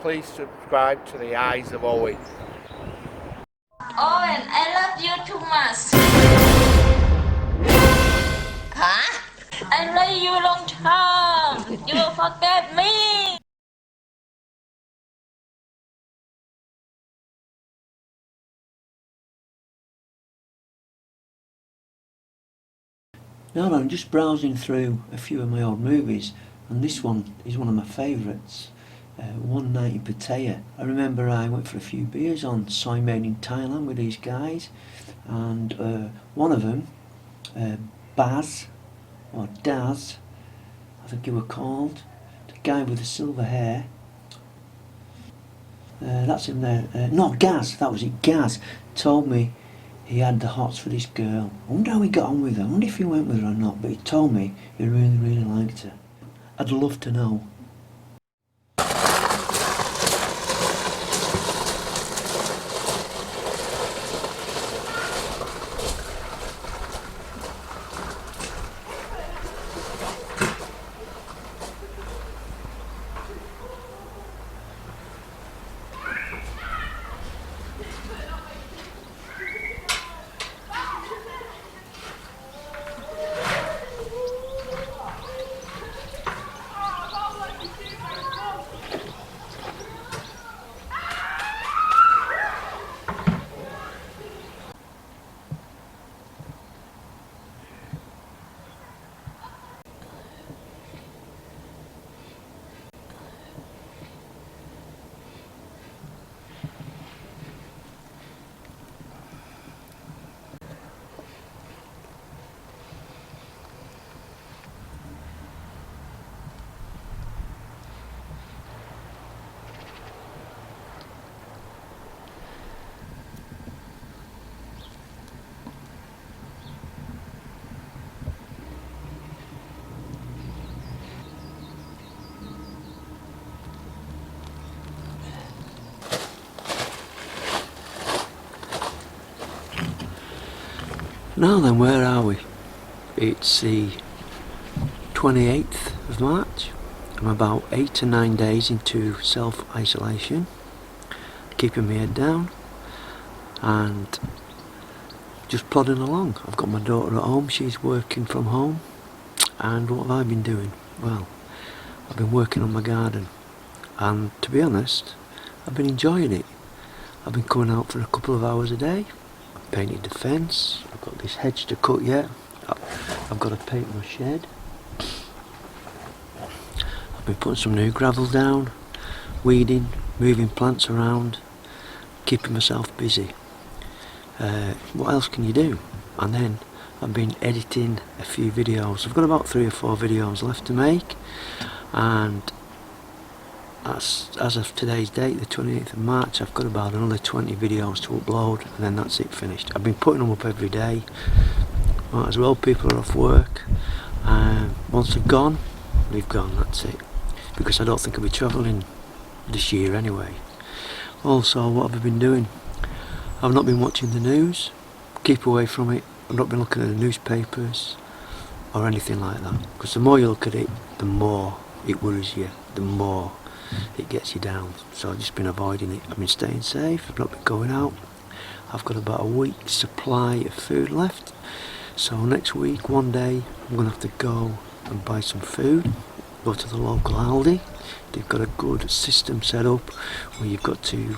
please subscribe to the Eyes of Owen. Owen, I love you too much. Huh? I love you long time. You will forget me. No, I'm just browsing through a few of my old movies, and this one is one of my favourites. One Night in Pattaya. I remember I went for a few beers on Soy Made in Thailand with these guys, and one of them, Baz, or Daz, I think he were called, the guy with the silver hair. That's him there. No, Gaz, that was it. Gaz told me he had the hots for this girl. I wonder how he got on with her. I wonder if he went with her or not, but he told me he really, really liked her. I'd love to know. Now then, where are we? It's the 28th of March. I'm about 8 to 9 days into self-isolation, keeping my head down and just plodding along. I've got my daughter at home, she's working from home, and what have I been doing? Well, I've been working on my garden, and to be honest, I've been enjoying it. I've been coming out for a couple of hours a day. I've painted the fence, I've got this hedge to cut yet, I've got to paint my shed. I've been putting some new gravel down, weeding, moving plants around, keeping myself busy. What else can you do? And then I've been editing a few videos. I've got about 3 or 4 videos left to make, and as of today's date, the 28th of March, I've got about another 20 videos to upload, and then that's it, finished. I've been putting them up every day. Might as well, people are off work. Once they've gone, they've gone, that's it. Because I don't think I'll be travelling this year anyway. Also, what have I been doing? I've not been watching the news. Keep away from it. I've not been looking at the newspapers or anything like that. Because the more you look at it, the more it worries you, the more it gets you down. So I've just been avoiding it. I've been staying safe, I've not been going out. I've got about a week's supply of food left. So next week, one day, I'm going to have to go and buy some food. Go to the local Aldi. They've got a good system set up where you've got to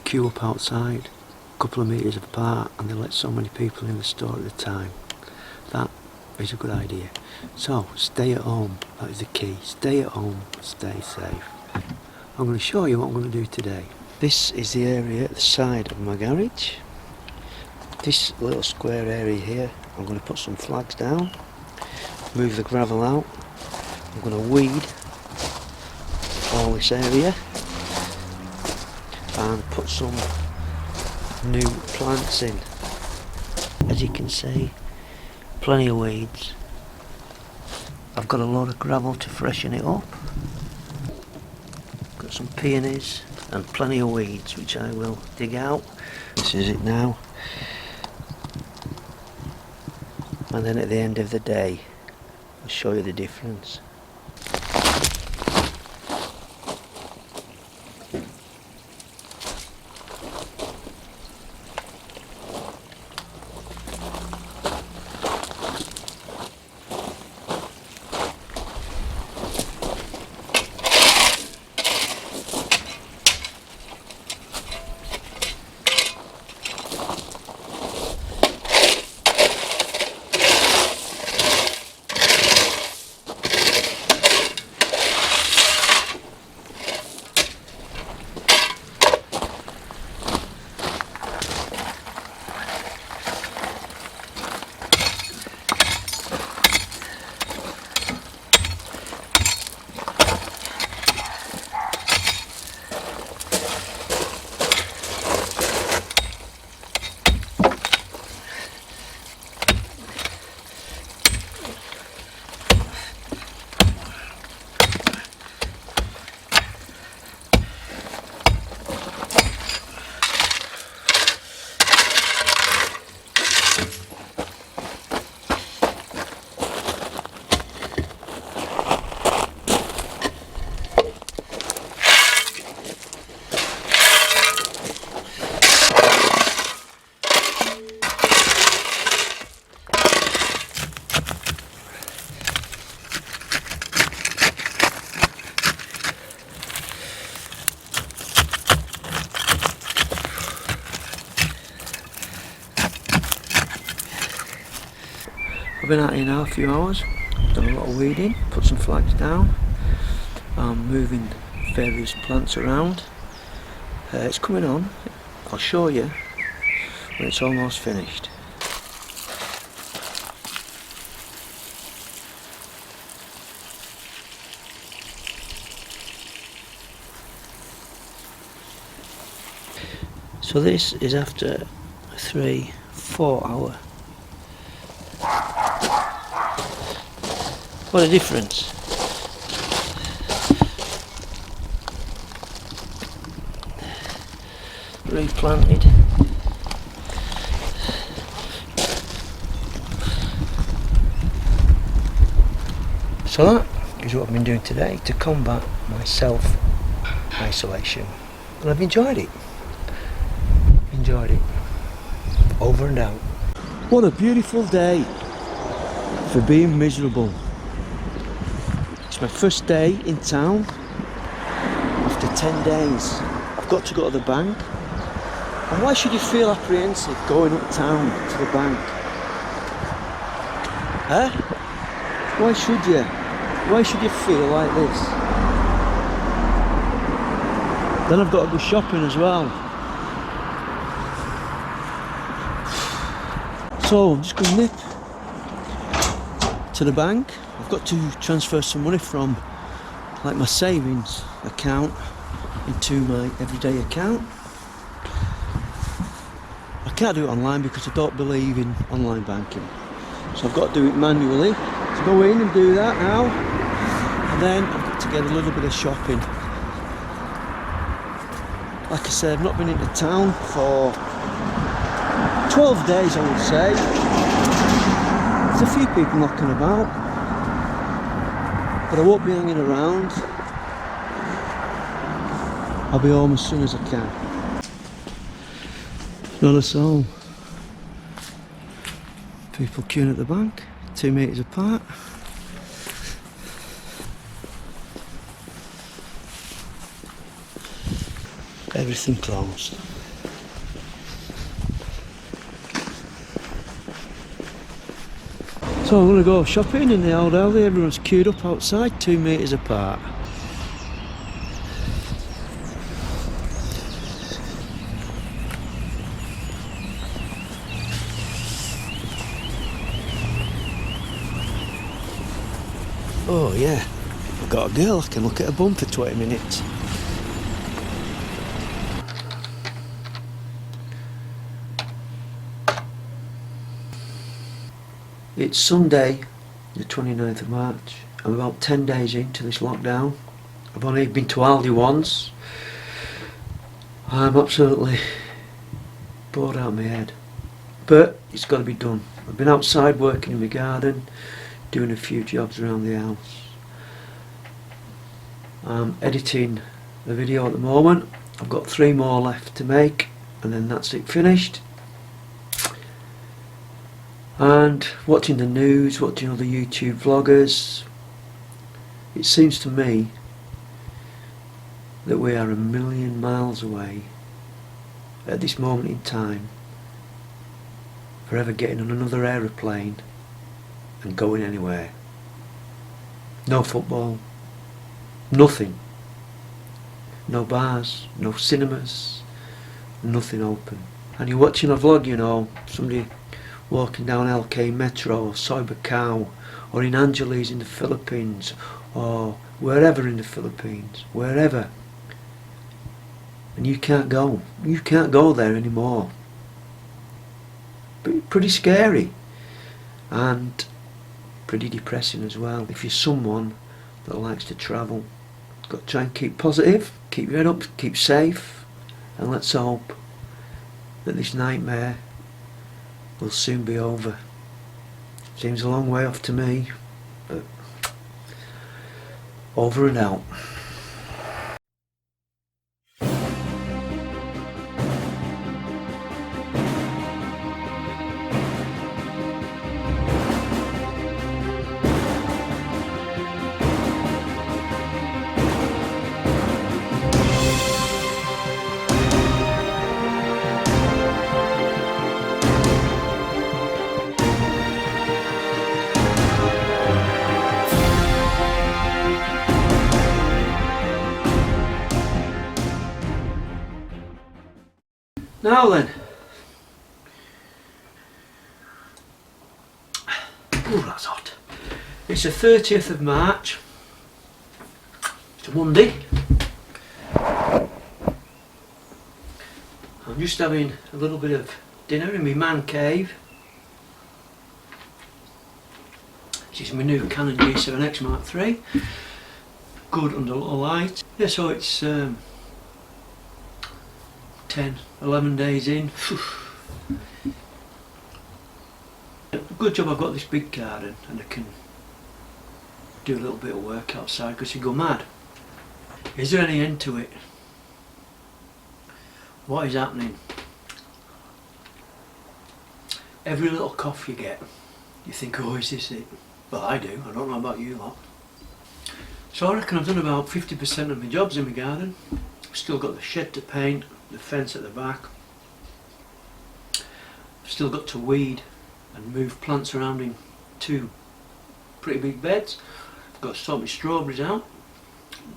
queue up outside, a couple of metres apart, and they let so many people in the store at a time. That is a good idea. So stay at home, that is the key. Stay at home, stay safe. I'm going to show you what I'm going to do today. This is the area at the side of my garage. This little square area here, I'm going to put some flags down, move the gravel out. I'm going to weed all this area and put some new plants in. As you can see, plenty of weeds. I've got a lot of gravel to freshen it up. Got some peonies and plenty of weeds which I will dig out. This is it now. And then at the end of the day, I'll show you the difference. been out here now a few hours, done a lot of weeding, put some flags down, moving various plants around. It's coming on, I'll show you when it's almost finished. So this is after a 3-4 hour. What a difference. Replanted. So that is what I've been doing today to combat my self-isolation. And I've enjoyed it. Over and out. What a beautiful day for being miserable. It's my first day in town after 10 days. I've got to go to the bank. And why should you feel apprehensive going uptown to the bank? Huh? Why should you? Why should you feel like this? Then I've got to go shopping as well. So I'm just going to nip to the bank. I've got to transfer some money from like my savings account into my everyday account. I can't do it online because I don't believe in online banking. So I've got to do it manually. So go in and do that now. And then I've got to get a little bit of shopping. Like I said, I've not been into town for 12 days, I would say. There's a few people knocking about, but I won't be hanging around. I'll be home as soon as I can. Not a soul. People queuing at the bank, 2 metres apart. Everything closed. So I'm going to go shopping in the old alley. Everyone's queued up outside, 2 metres apart. Oh yeah, I've got a girl, I can look at her bum for 20 minutes. It's Sunday, the 29th of March. I'm about 10 days into this lockdown. I've only been to Aldi once. I'm absolutely bored out of my head. But it's got to be done. I've been outside working in my garden, doing a few jobs around the house. I'm editing a video at the moment. I've got 3 more left to make and then that's it finished. And watching the news, watching other YouTube vloggers, it seems to me that we are a million miles away at this moment in time for ever getting on another aeroplane and going anywhere. No football, nothing. No bars, no cinemas, nothing open. And you're watching a vlog, you know, somebody walking down LK Metro or Cyberlink or in Angeles in the Philippines or wherever in the Philippines, wherever. And you can't go there anymore. But pretty scary and pretty depressing as well if you're someone that likes to travel. Got to try and keep positive, keep your head up, keep safe, and let's hope that this nightmare will soon be over. Seems a long way off to me, but over and out. Now then. Ooh, that's hot. It's the 30th of March. It's a Monday. I'm just having a little bit of dinner in my man cave. This is my new Canon G7X MKIII. Good under little light. Yeah, so it's 10-11 days in. Good job I've got this big garden and I can do a little bit of work outside because you go mad. Is there any end to it? What is happening? Every little cough you get, you think, oh, is this it? Well, I do. I don't know about you lot. So I reckon I've done about 50% of my jobs in my garden. I've still got the shed to paint, the fence at the back. I've still got to weed and move plants around in 2 pretty big beds. I've got to sort my strawberries out.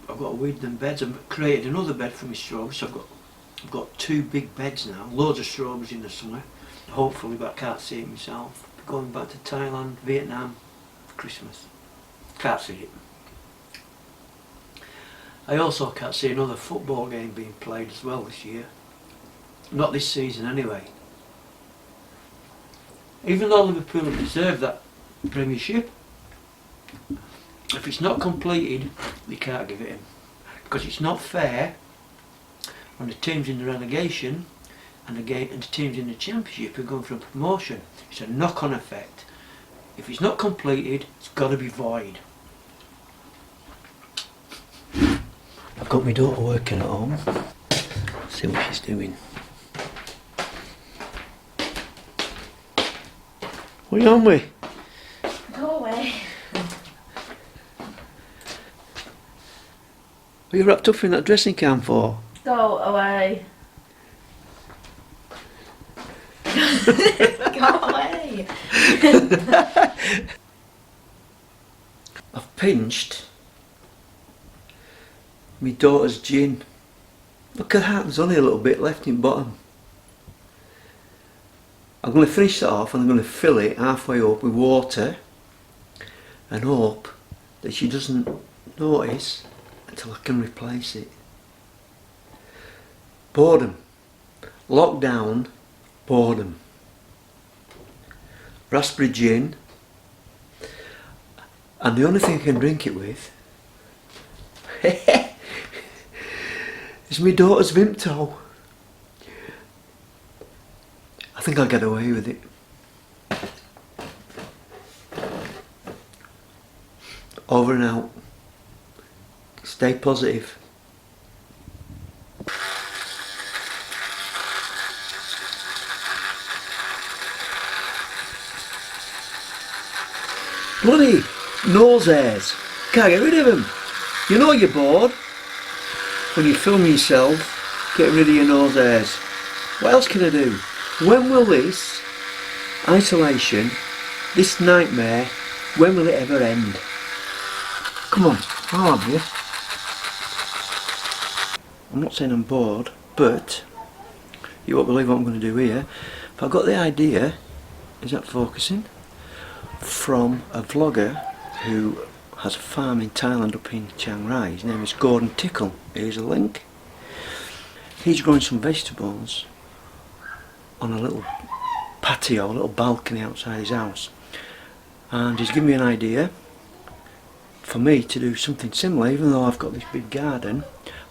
I've got to weed them beds. I've created another bed for my strawberries. So I've got 2 big beds now. Loads of strawberries in the summer. Hopefully, but I can't see it myself. Going back to Thailand, Vietnam for Christmas. Can't see it. I also can't see another football game being played as well this year. Not this season anyway. Even though Liverpool have deserved that Premiership, if it's not completed, they can't give it him. Because it's not fair when the teams in the relegation and the teams in the Championship are going for a promotion. It's a knock-on effect. If it's not completed, it's got to be void. I've got my daughter working at home. Let's see what she's doing. What are you on with? Go away. What are you wrapped up in that dressing gown for? Go away. Go away. I've pinched my daughter's gin. Look at that, there's only a little bit left in bottom. I'm going to finish that off and I'm going to fill it halfway up with water and hope that she doesn't notice until I can replace it. Boredom. Lockdown. Boredom. Raspberry gin, and the only thing I can drink it with is my daughter's Vimto. I think I'll get away with it. Over and out. Stay positive. Bloody nose hairs. Can't get rid of them. You know you're bored when you film yourself. Get rid of your nose hairs. What else can I do? When will this isolation, this nightmare, when will it ever end? Come on, I'll have you. I'm not saying I'm bored, but you won't believe what I'm going to do here. If I got the idea, is that focusing? From a vlogger who has a farm in Thailand up in Chiang Rai. His name is Gordon Tickle. Here's a link. He's growing some vegetables on a little patio, a little balcony outside his house, and he's given me an idea for me to do something similar. Even though I've got this big garden,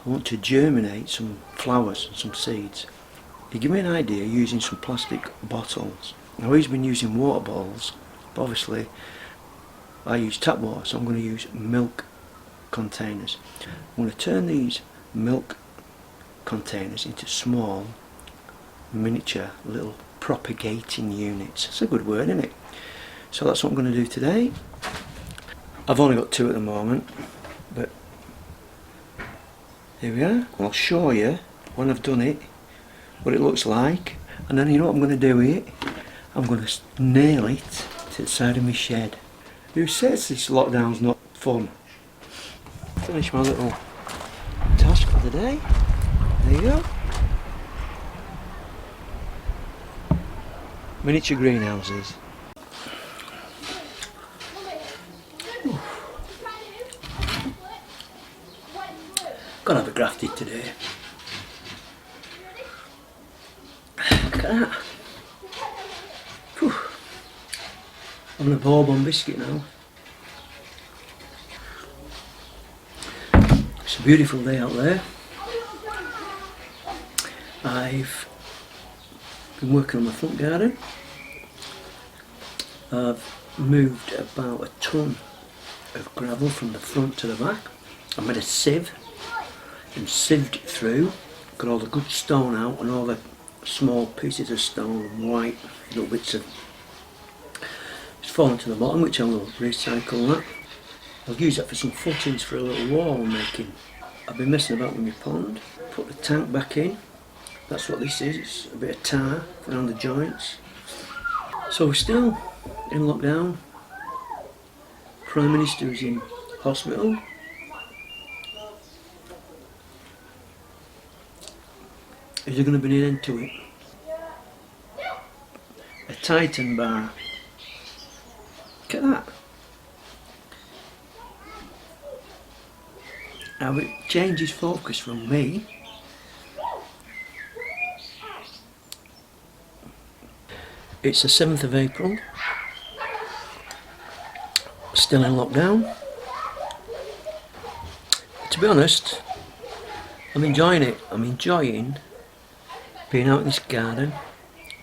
I want to germinate some flowers and some seeds. He gave me an idea using some plastic bottles. Now he's been using water bottles, but obviously I use tap water, so I'm going to use milk containers. I'm going to turn these milk containers into small miniature little propagating units. It's a good word, isn't it? So that's what I'm going to do today. I've only got 2 at the moment, but here we are. I'll show you when I've done it what it looks like, and then you know what I'm going to do with it? I'm going to nail it to the side of my shed. Who says this lockdown's not fun? Finish my little task for the day. There you go. Miniature greenhouses. Gotta have it grafted today. Look at that. Whew. I'm a bourbon biscuit now. It's a beautiful day out there. I've been working on my front garden. I've moved about a ton of gravel from the front to the back. I made a sieve and sieved it through, got all the good stone out and all the small pieces of stone and white little bits of it's fallen to the bottom, which I will recycle that. I'll use that for some footings for a little wall I'm making. I've been messing about with my pond, put the tank back in. That's what this is, it's a bit of tar around the joints. So we're still in lockdown. Prime Minister is in hospital. Is there going to be an end to it? A Titan bar. Look at that. Now it changes focus from me. It's the 7th of April. Still in lockdown. To be honest, I'm enjoying it. I'm enjoying being out in this garden.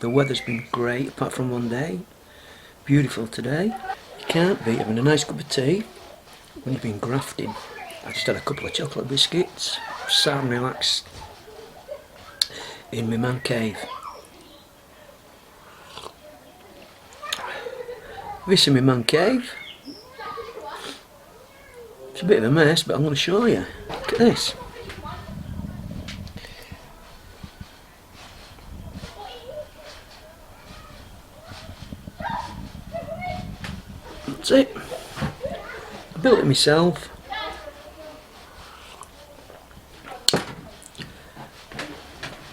The weather's been great apart from one day. Beautiful today. You can't beat having a nice cup of tea when you've been grafting. I just had a couple of chocolate biscuits, sat and relaxed in my man cave. This is my man cave. It's a bit of a mess, but I'm going to show you. Look at this. That's it. I built it myself.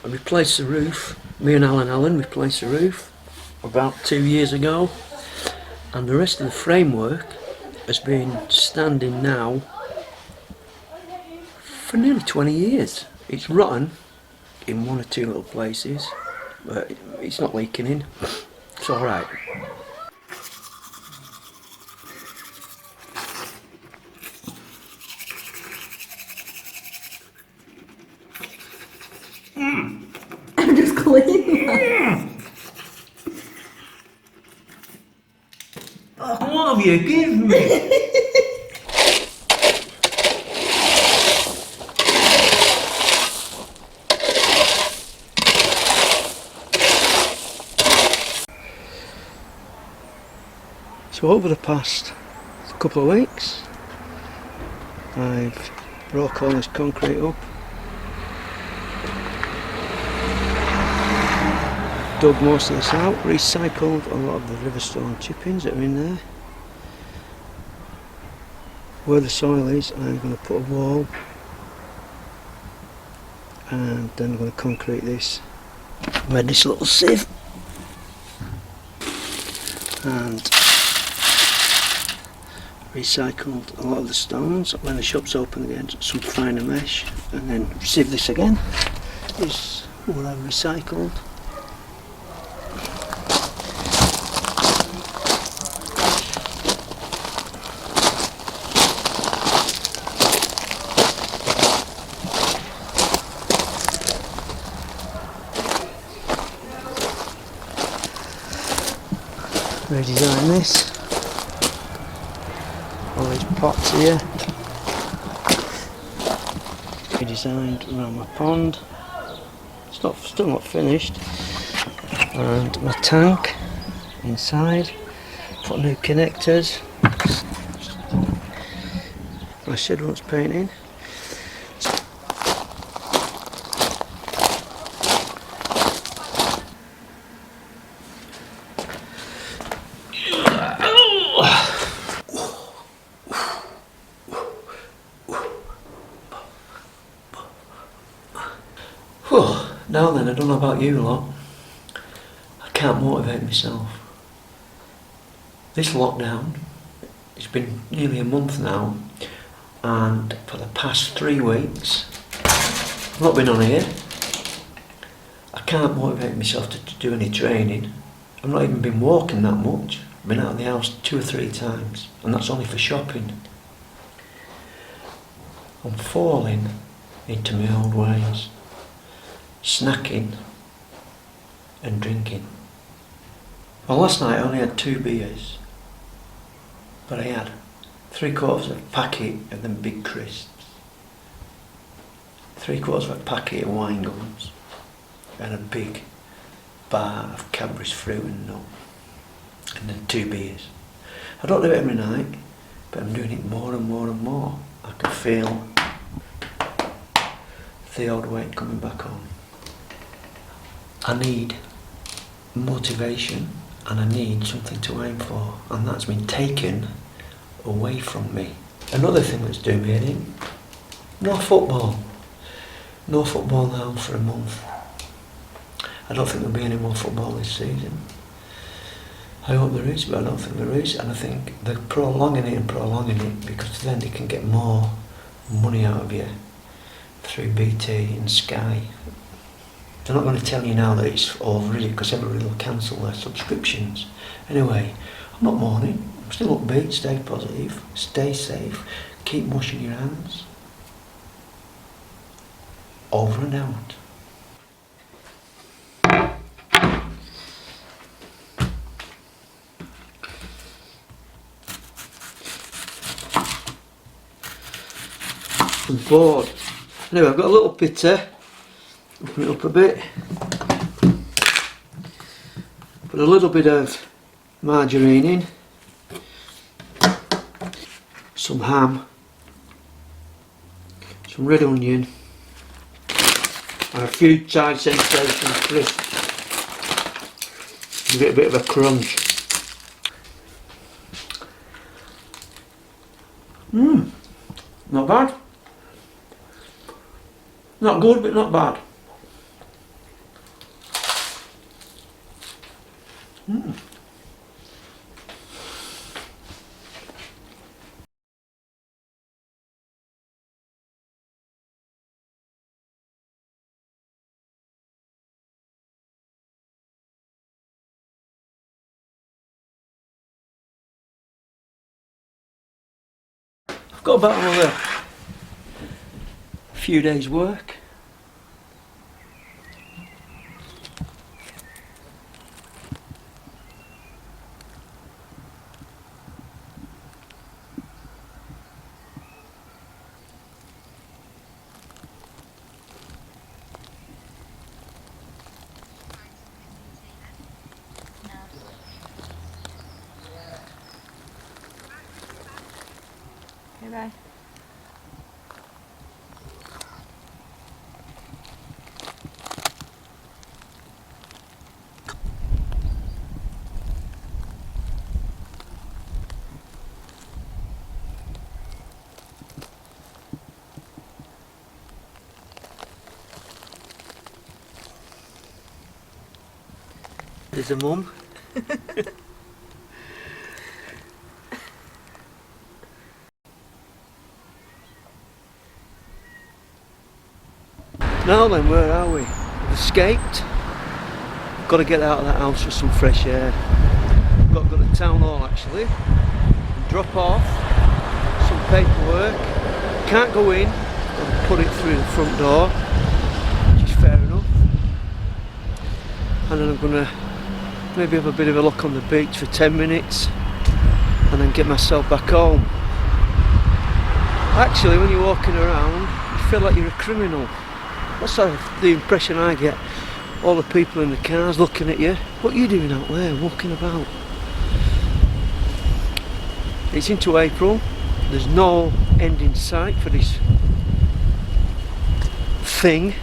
I replaced the roof. Me and Allen replaced the roof about 2 years ago, and the rest of the framework has been standing now for nearly 20 years. It's rotten in one or two little places, but it's not leaking in. It's alright. I'm just cleaning that. Oh, what have you given me? So over the past couple of weeks, I've broke all this concrete up, dug most of this out, recycled a lot of the Riverstone chippings that are in there. Where the soil is, I'm going to put a wall, and then I'm going to concrete this. I made this little sieve, and recycled a lot of the stones. When the shop's open again, some finer mesh, and then sieve this again. This is what I've recycled. Redesign this. All these pots here. Redesigned around my pond. It's still not finished. And my tank inside. Put new connectors. My shed wants painting. Now then, I don't know about you lot. I can't motivate myself. This lockdown, it's been nearly a month now, and for the past 3 weeks I've not been on here. I can't motivate myself to do any training. I've not even been walking that much. I've been out of the house 2 or 3 times, and that's only for shopping. I'm falling into my old ways, snacking and drinking. Well, last night I only had 2 beers, but I had 3/4 of a packet of them big crisps, 3/4 of a packet of wine gums, and a big bar of Cadbury's fruit and nut, and then 2 beers. I don't do it every night, but I'm doing it more and more and more. I can feel the old weight coming back on. I need motivation, and I need something to aim for, and that's been taken away from me. Another thing that's doing me in, no football. No football now for a month. I don't think there'll be any more football this season. I hope there is, but I don't think there is, and I think they're prolonging it because then they can get more money out of you through BT and Sky. They're not going to tell you now that it's already, because everybody will cancel their subscriptions. Anyway, I'm not mourning. I'm still upbeat, stay positive, stay safe, keep washing your hands. Over and out. I'm bored. Anyway, I've got a little pitter. Open it up a bit. Put a little bit of margarine in. Some ham. Some red onion. And a few Thai sensation crisps. Give it a bit of a crunch. Not bad. Not good, but not bad. I've got about another few days' work. Bye. There's a mum. Now then, where are we? We've escaped. Got to get out of that house for some fresh air. Got to go to town hall actually and drop off some paperwork. Can't go in, got to put it through the front door, which is fair enough. And then I'm going to maybe have a bit of a look on the beach for 10 minutes and then get myself back home. Actually, when you're walking around, you feel like you're a criminal. That's sort of the impression I get. All the people in the cars looking at you. What are you doing out there, walking about? It's into April. There's no end in sight for this thing.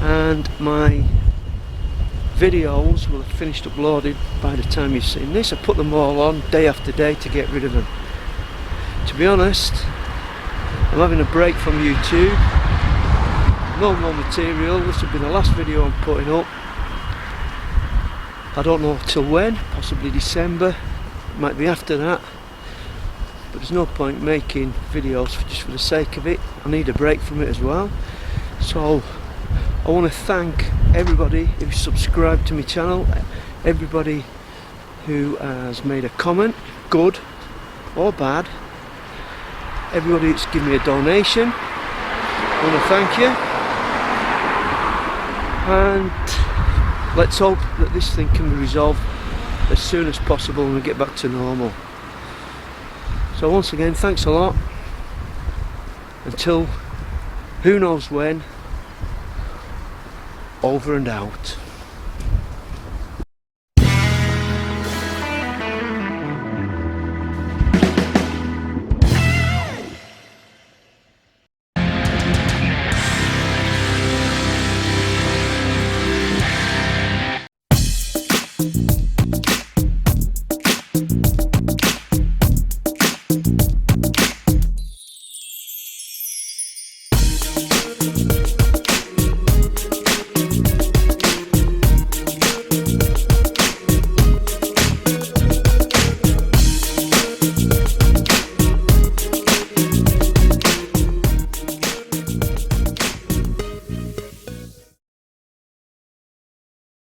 And my videos will have finished uploaded by the time you've seen this. I put them all on day after day to get rid of them. To be honest, I'm having a break from YouTube. No more material. This will be the last video I'm putting up. I don't know till when, possibly December, might be after that. But there's no point making videos just for the sake of it. I need a break from it as well. So I want to thank everybody who subscribed to my channel, everybody who has made a comment, good or bad, everybody that's given me a donation. I want to thank you, and let's hope that this thing can be resolved as soon as possible and we get back to normal. So once again, thanks a lot. Until who knows when, over and out.